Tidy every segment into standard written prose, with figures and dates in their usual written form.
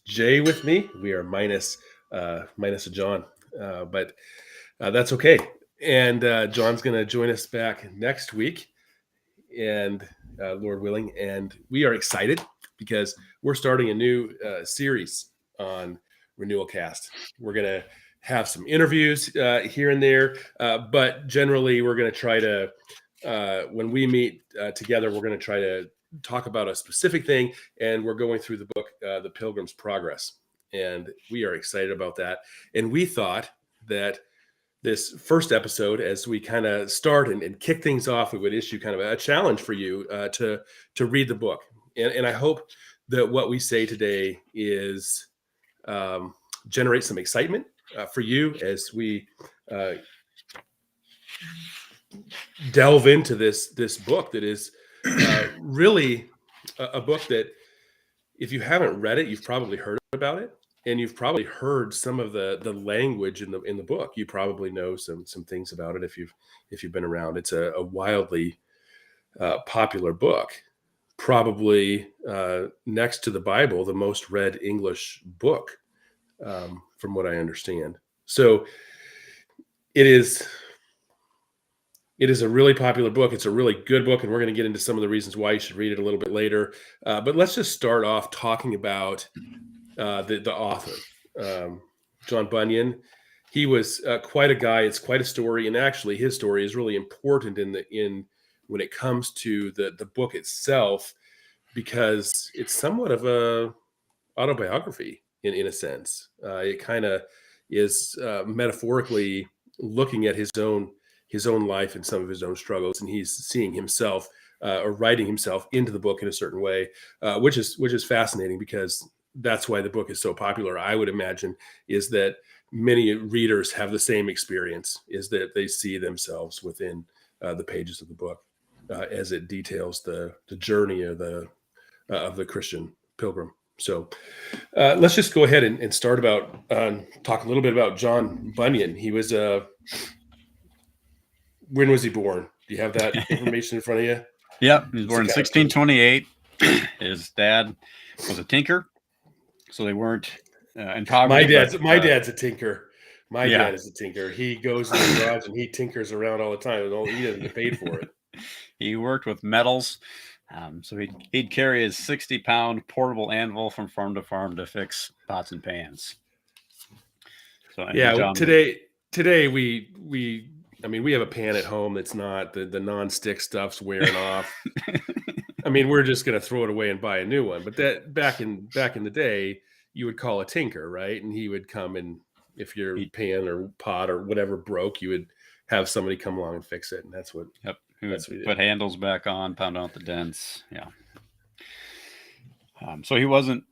Jay with me. We are minus a John, but that's okay. And John's going to join us back next week, and Lord willing. And we are excited because we're starting a new series on Renewal Cast. We're going to have some interviews here and there, but generally we're going to try to, when we meet together, we're going to try to talk about a specific thing, and we're going through the book, The Pilgrim's Progress. And we are excited about that. And we thought that this first episode, as we kind of start and kick things off, we would issue kind of a challenge for you to read the book. And I hope that what we say today is generate some excitement for you as we delve into this book that is really a book that, if you haven't read it, you've probably heard about it, and you've probably heard some of the language in the book. You probably know some things about it if you've been around. It's a wildly popular book, probably next to the Bible, the most read English book, from what I understand. So it is a really popular book. It's a really good book, and we're going to get into some of the reasons why you should read it a little bit later. But let's just start off talking about the author, John Bunyan. He was quite a guy. It's quite a story, and actually, his story is really important in when it comes to the book itself, because it's somewhat of a autobiography in a sense. It kind of is metaphorically looking at his own life and some of his own struggles, and he's seeing himself or writing himself into the book in a certain way, which is fascinating, because that's why the book is so popular. I would imagine is that many readers have the same experience, is that they see themselves within the pages of the book as it details the journey of the Christian pilgrim. So let's just go ahead and start about talk a little bit about John Bunyan. He was when was he born? Do you have that information in front of you? Yep, he was born in 1628. His dad was a tinker, so they weren't in poverty. My dad's a tinker. My dad is a tinker. He goes in the garage and he tinkers around all the time. He doesn't get paid for it. He worked with metals, so he'd carry his 60-pound portable anvil from farm to farm to fix pots and pans. So today we have a pan at home that's not the non-stick stuff's wearing off. We're just going to throw it away and buy a new one. But that back in the day, you would call a tinker, right? And he would come, and if your pan or pot or whatever broke, you would have somebody come along and fix it. And that's what. Yep. That's what he did. Put handles back on, pound out the dents. Yeah. So he wasn't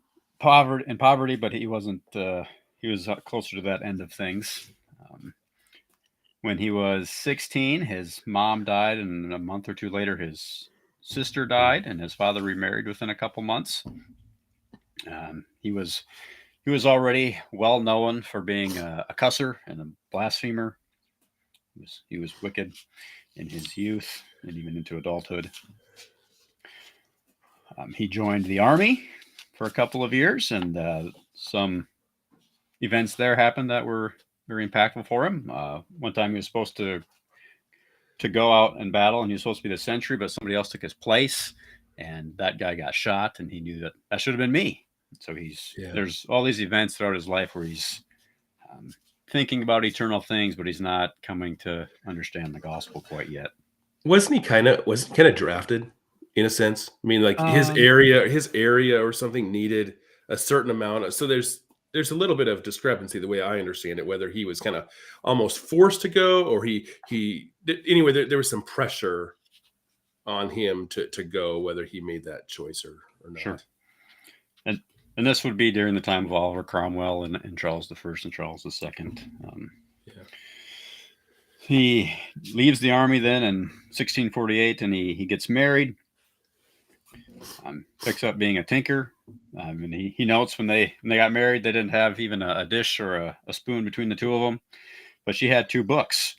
in poverty, but he wasn't. He was closer to that end of things. When he was 16, his mom died, and a month or two later, his sister died, and his father remarried within a couple months. He was already well known for being a cusser and a blasphemer. He was wicked in his youth and even into adulthood. He joined the army for a couple of years, and some events there happened that were very impactful for him. One time he was supposed to go out and battle, and he was supposed to be the sentry, but somebody else took his place, and that guy got shot, and he knew that should have been me. So there's all these events throughout his life where he's thinking about eternal things, but he's not coming to understand the gospel quite yet. Wasn't he kind of drafted in a sense? His area or something needed a certain amount. So there's a little bit of discrepancy the way I understand it, whether he was kind of almost forced to go, or anyway, there was some pressure on him to go, whether he made that choice or not. Sure. And this would be during the time of Oliver Cromwell and Charles I and Charles II. He leaves the army then in 1648, and he gets married, picks up being a tinker. And he notes when they got married, they didn't have even a dish or a spoon between the two of them, but she had two books,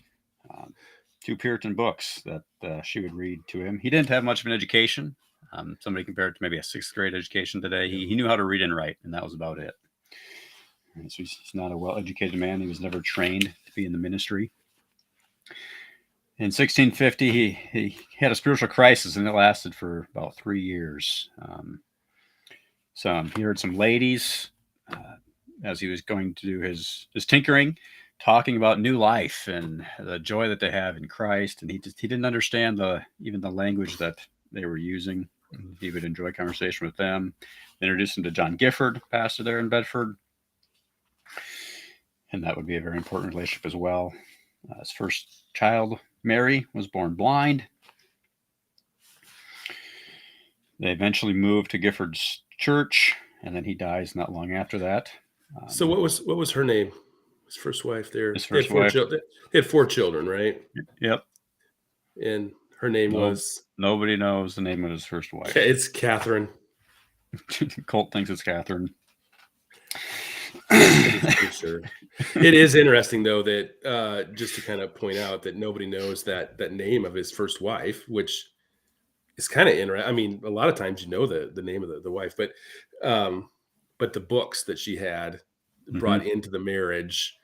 two Puritan books that she would read to him. He didn't have much of an education. Somebody compared to maybe a 6th grade education today. He knew how to read and write, and that was about it. And so he's not a well-educated man. He was never trained to be in the ministry. In 1650, he had a spiritual crisis, and it lasted for about 3 years. He heard some ladies as he was going to do his tinkering, talking about new life and the joy that they have in Christ, and he didn't understand even the language that they were using. He would enjoy conversation with them. They introduced him to John Gifford, pastor there in Bedford, and that would be a very important relationship as well. His first child, Mary, was born blind. They eventually moved to Gifford's church, and then he dies not long after that. So what was her name? His first wife there. His first wife. They had 4 children, right? Yep. And her name was... Nobody knows the name of his first wife. It's Catherine. Colt thinks it's Catherine. Sure. It is interesting, though, that just to kind of point out that nobody knows that name of his first wife, which is kind of interesting. I mean, a lot of times you know the name of the wife, but the books that she had brought into the marriage,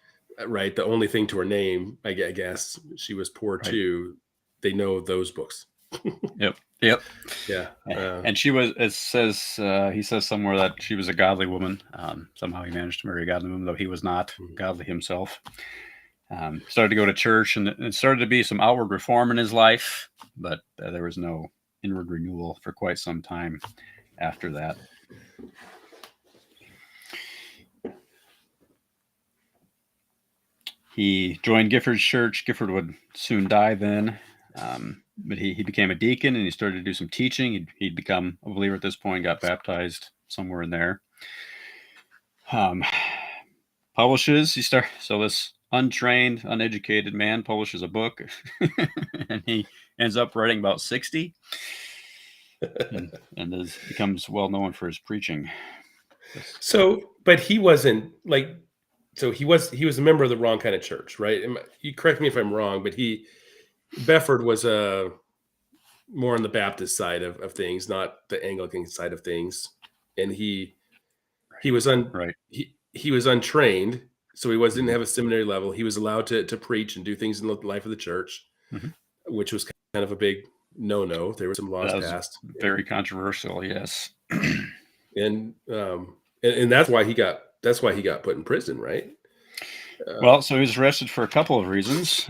right? The only thing to her name, I guess, she was poor too. They know those books. Yep. Yeah. And she was, he says somewhere that she was a godly woman. Somehow he managed to marry a godly woman, though he was not godly himself. Started to go to church, and it started to be some outward reform in his life, but there was no inward renewal for quite some time after that. He joined Gifford's church. Gifford would soon die then. But he became a deacon, and he started to do some teaching. He'd become a believer at this point, got baptized somewhere in there. So this untrained, uneducated man publishes a book, and he ends up writing about 60, and becomes well known for his preaching. So, but he wasn't like, so he was a member of the wrong kind of church, right? You correct me if I'm wrong, but Bedford was more on the Baptist side of things, not the Anglican side of things, and he was he was untrained, so he didn't have a seminary level. He was allowed to preach and do things in the life of the church, which was kind of a big no-no. There were some laws passed, very controversial, yes, and that's why he got put in prison, right? Well, so he was arrested for a couple of reasons.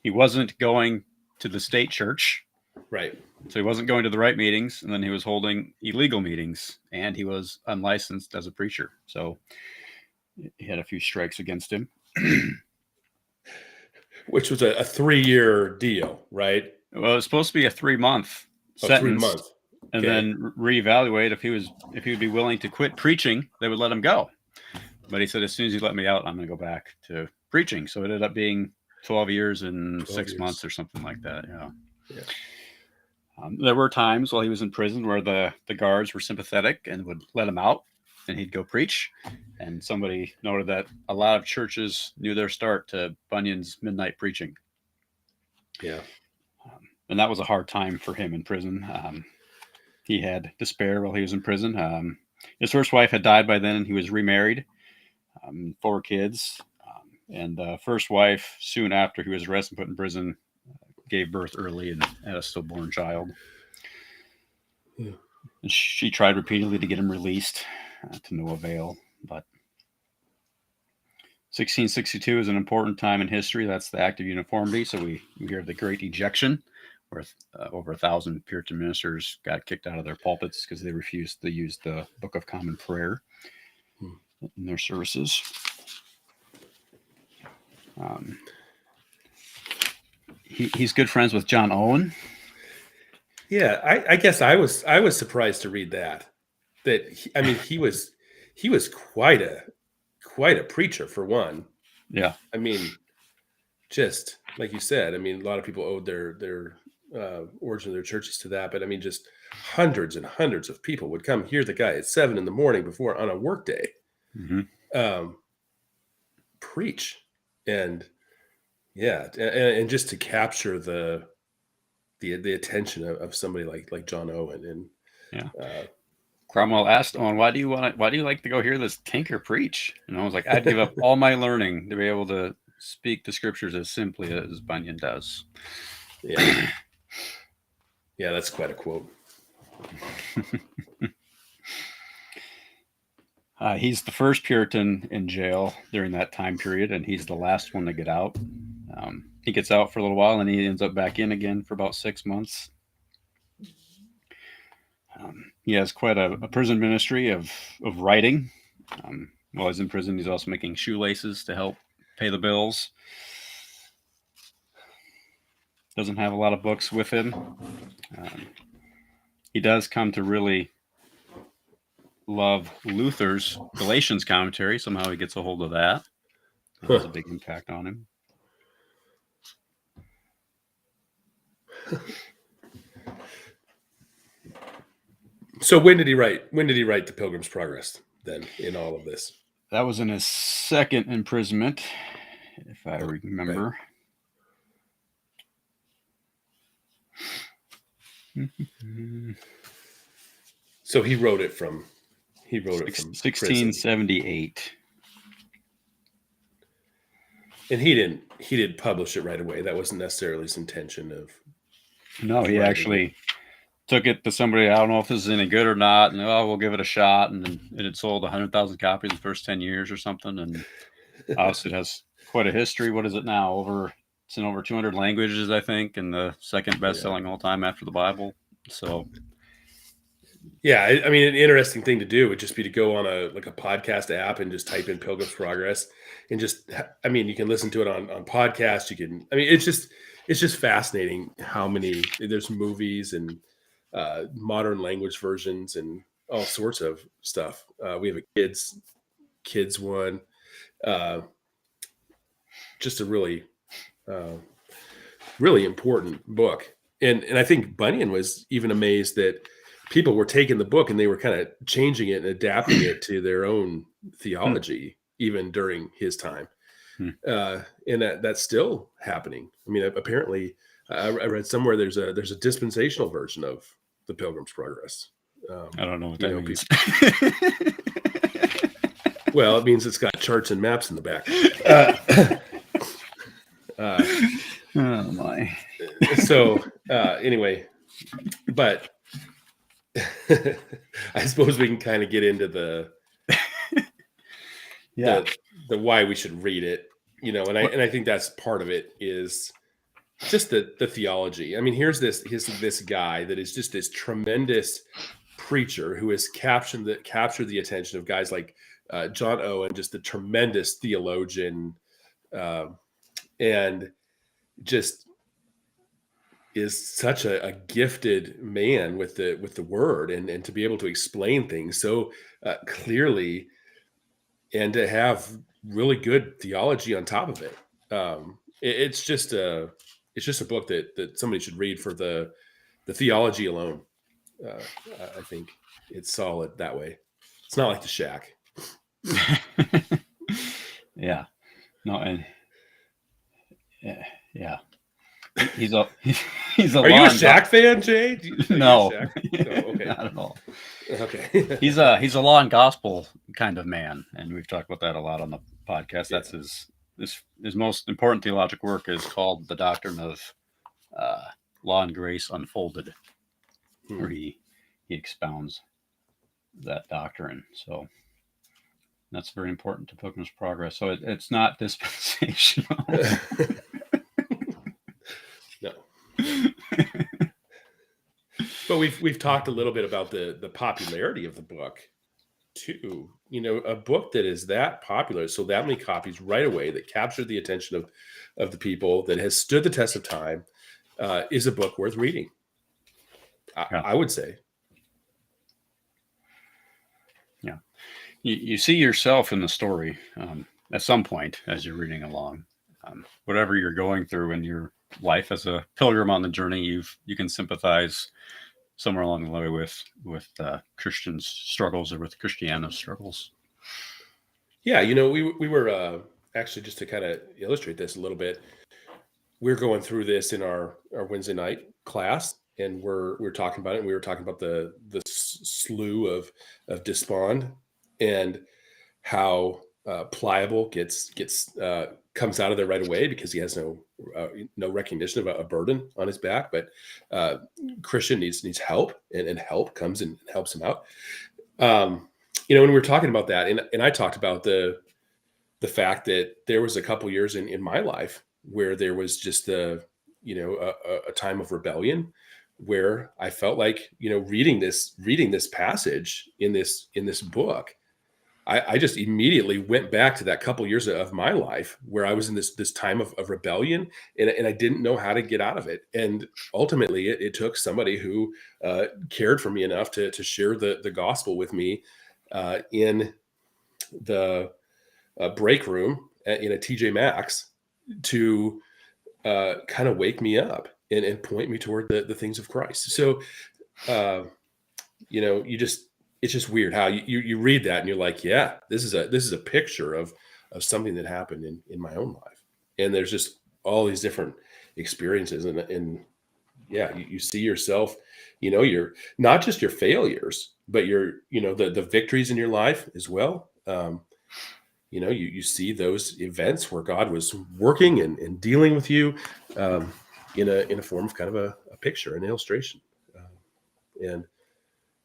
He wasn't going to the state church. Right. So he wasn't going to the right meetings, and then he was holding illegal meetings, and he was unlicensed as a preacher. So he had a few strikes against him. Which was a 3-year deal, right? Well, it was supposed to be a 3-month sentence. 3 months. And then reevaluate if he would be willing to quit preaching, they would let him go. But he said, as soon as you let me out, I'm going to go back to preaching. So it ended up being 12 years and 6 months or something like that. Yeah. There were times while he was in prison where the guards were sympathetic and would let him out, and he'd go preach. And somebody noted that a lot of churches knew their start to Bunyan's midnight preaching. Yeah. And that was a hard time for him in prison. He had despair while he was in prison. His first wife had died by then, and he was remarried, 4 kids. And the first wife, soon after he was arrested and put in prison, gave birth early and had a stillborn child. Yeah. And she tried repeatedly to get him released, to no avail. But 1662 is an important time in history. That's the Act of Uniformity. So we hear the Great Ejection, where over 1,000 Puritan ministers got kicked out of their pulpits because they refused to use the Book of Common Prayer in their services. He's good friends with John Owen. Yeah, I guess I was surprised to read that. He was quite a preacher for one. Yeah. I mean, just like you said, a lot of people owed their origin of their churches to that, but just hundreds and hundreds of people would come hear the guy at 7 a.m. before on a work day, preach, and just to capture the the attention of somebody like John Owen. And yeah. Cromwell asked Owen, why do you like to go hear this tinker preach? And I was like, I'd give up all my learning to be able to speak the scriptures as simply as Bunyan does. Yeah. Yeah, that's quite a quote. He's the first Puritan in jail during that time period, and he's the last one to get out. He gets out for a little while, and he ends up back in again for about 6 months. He has quite a prison ministry of writing. While he's in prison, he's also making shoelaces to help pay the bills. Doesn't have a lot of books with him. He does come to really love Luther's Galatians commentary. Somehow he gets a hold of that. It has a big impact on him. So when did he write The Pilgrim's Progress then in all of this? That was in his second imprisonment, if I remember. Okay. So he wrote it from 1678. Prison. And he didn't publish it right away. That wasn't necessarily his intention of. No, he actually took it to somebody. I don't know if this is any good or not, and we'll give it a shot. And it had sold 100,000 copies in the first 10 years or something. And obviously, it has quite a history. What is it now? It's in over 200 languages, I think, and the second best-selling all time after the Bible. So. Yeah, I mean, an interesting thing to do would just be to go on a podcast app and just type in Pilgrim's Progress, and you can listen to it on podcasts. It's just fascinating how many there's movies and modern language versions and all sorts of stuff. We have a kids one, just a really really important book, and I think Bunyan was even amazed that people were taking the book and they were kind of changing it and adapting it to their own theology, even during his time. And that's still happening. I mean, apparently, I read somewhere there's a dispensational version of The Pilgrim's Progress. I don't know what that means. Well, it means it's got charts and maps in the back. Oh my! So anyway, but. I suppose we can kind of get into the why we should read it, and I think that's part of it is just the theology. I mean, here's this guy that is just this tremendous preacher who has captured the attention of guys like John Owen, just a tremendous theologian, and just is such a gifted man with the word and to be able to explain things so clearly and to have really good theology on top of it. It's just a book that somebody should read for the theology alone. I think it's solid that way. It's not like The Shack. Yeah. No, and yeah. He's a Are you a Shack fan, Jay? No. Oh, okay. Not at all. Okay. He's a law and gospel kind of man, and we've talked about that a lot on the podcast. That's his most important theological work is called The Doctrine of Law and Grace Unfolded, where he expounds that doctrine. So that's very important to Pilgrim's Progress. So it's not dispensational. No. But we've talked a little bit about the popularity of the book too. A book that is that popular, so that many copies right away, that captured the attention of the people, that has stood the test of time, is a book worth reading. I would say. Yeah. You see yourself in the story at some point as you're reading along. Whatever you're going through in your life as a pilgrim on the journey, you can sympathize somewhere along the way with Christians' struggles or with Christiana's struggles. Yeah, we were actually, just to kind of illustrate this a little bit, we're going through this in our Wednesday night class, and we're talking about it. And we were talking about the slew of despond, and how Pliable gets comes out of there right away because he has no recognition of a burden on his back. But Christian needs help, and help comes and helps him out. When we were talking about that, and I talked about the fact that there was a couple years in my life where there was just a time of rebellion, where I felt like, reading this passage in this book, I just immediately went back to that couple years of my life where I was in this time of rebellion, and I didn't know how to get out of it. And ultimately it took somebody who cared for me enough to share the gospel with me in the break room in a TJ Maxx to kind of wake me up and point me toward the things of Christ. So, it's just weird how you read that and you're like, yeah, this is a picture of something that happened in my own life. And there's just all these different experiences, and yeah, you see yourself, you're not just your failures, but the victories in your life as well. You see those events where God was working and dealing with you in a form of kind of a picture, an illustration. And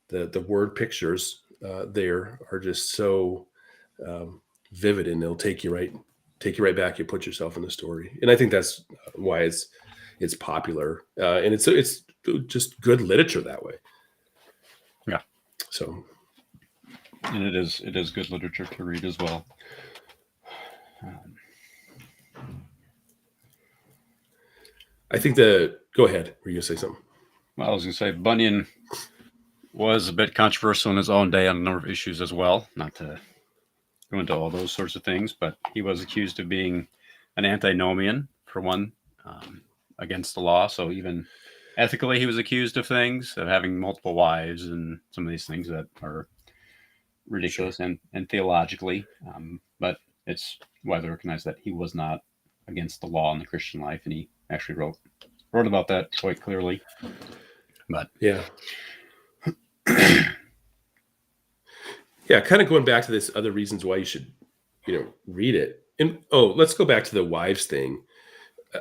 the word pictures there are just so vivid, and they'll take you right back. You put yourself in the story, and I think that's why it's popular, and it's just good literature that way. Yeah. So, and it is good literature to read as well. I think go ahead. Were you gonna say something? Well, I was gonna say Bunyan was a bit controversial in his own day on a number of issues as well. Not to go into all those sorts of things, but he was accused of being an antinomian, for one, against the law. So even ethically, he was accused of things, of having multiple wives and some of these things that are ridiculous. Sure. and theologically. But it's widely recognized that he was not against the law in the Christian life, and he actually wrote about that quite clearly. But yeah. Yeah, kind of going back to this other reasons why you should, read it. And let's go back to the wives thing.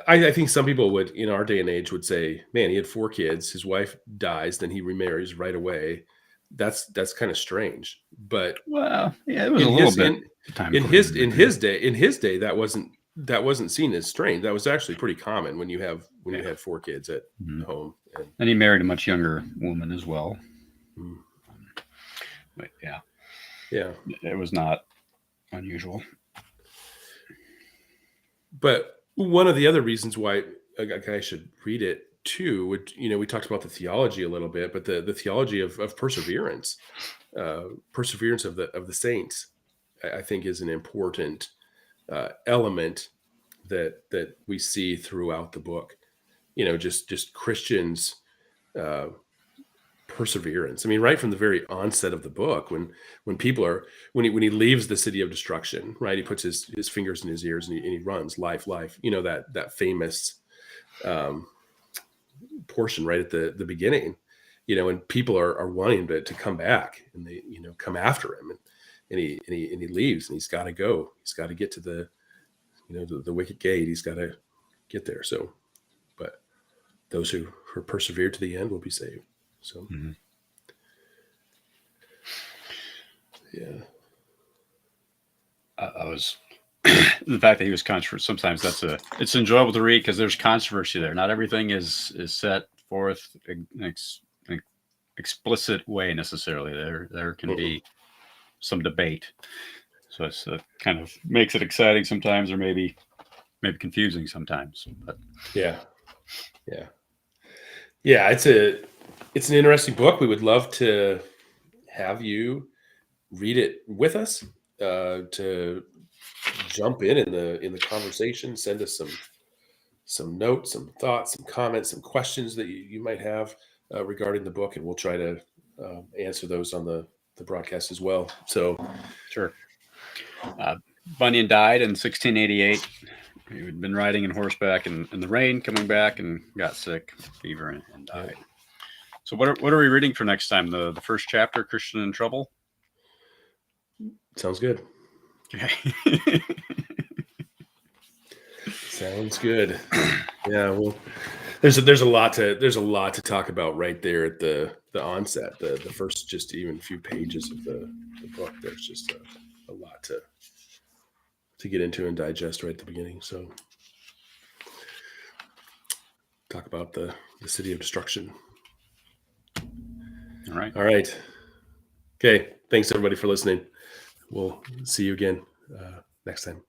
I think some people would, in our day and age, would say, man, he had 4 kids, his wife dies, then he remarries right away. That's kind of strange. But well, yeah, it was a little bit in his day that wasn't seen as strange. That was actually pretty common when you had 4 kids at home. And he married a much younger woman as well. Mm-hmm. But yeah, it was not unusual. But one of the other reasons why a guy should read it too would, we talked about the theology a little bit, but the theology of perseverance, perseverance of the saints, I think is an important element that we see throughout the book. Just Christians perseverance. I mean, right from the very onset of the book, when he leaves the city of destruction, right, he puts his fingers in his ears and he runs, life, that famous portion right at the beginning, and people are wanting to come back, and they come after him, and he leaves, and he's got to go. He's got to get to the wicket gate. He's got to get there. So, but those who persevere to the end will be saved. So, mm-hmm. Yeah. I was the fact that he was controversial. Sometimes it's enjoyable to read because there's controversy there. Not everything is set forth in an explicit way necessarily. There can be some debate. So it's kind of makes it exciting sometimes, or maybe confusing sometimes. But yeah. It's an interesting book. We would love to have you read it with us, to jump in the conversation. Send us some notes, some thoughts, some comments, some questions that you might have regarding the book, and we'll try to answer those on the broadcast as well. So, sure. Bunyan died in 1688. He had been riding in horseback in the rain, coming back, and got sick, fever, and died. Yep. So what are we reading for next time? The first chapter, Christian in Trouble? Sounds good. Okay. Sounds good. Yeah, well, there's a lot to talk about right there at the onset. The first just even few pages of the book. There's just a lot to get into and digest right at the beginning. So talk about the city of destruction. All right. All right. Okay. Thanks everybody for listening. We'll see you again next time.